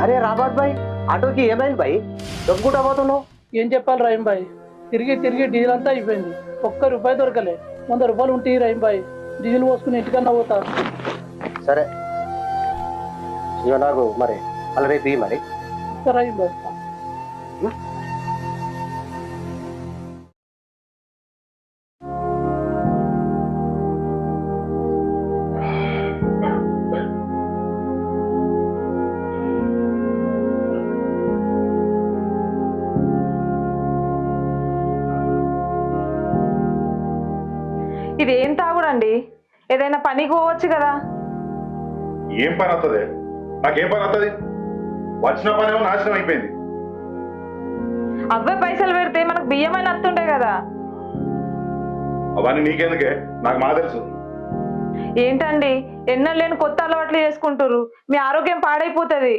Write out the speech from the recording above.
అరే రాబర్ట్ భాయ్, ఆటోకి ఏమైంది భాయ్? దొబ్బుకుంటా పోతున్నావు? ఏం చెప్పాలి రహీం భాయ్, తిరిగి తిరిగి డీజిల్ అంతా అయిపోయింది. ఒక్క రూపాయి దొరకలే. 100 రూపాయలు ఉంటాయి రహీం భాయ్, డీజిల్ పోసుకుని ఇంటికన్నా పోతా. సరే ఇక నాకు మరి మళ్ళీ రేపు ఇయ్యి మరి. సరే రహీం భాయ్. ఇది ఏం తాగుడండి? ఏదైనా పనికి పోవచ్చు కదా. ఏం పని వస్తుంది? నాకేం పని వస్తుంది? వచ్చిన పని ఏమో నాశనం అయిపోయింది. అవే పైసలు పెడితే మనకు బియ్యమైన వస్తుండే కదా. అవన్నీ నీకెందుకే, నాకు మా తెలుసు. ఏంటండి ఎన్నో లేని కొత్త అలవాట్లు చేసుకుంటారు, మీ ఆరోగ్యం పాడైపోతుంది.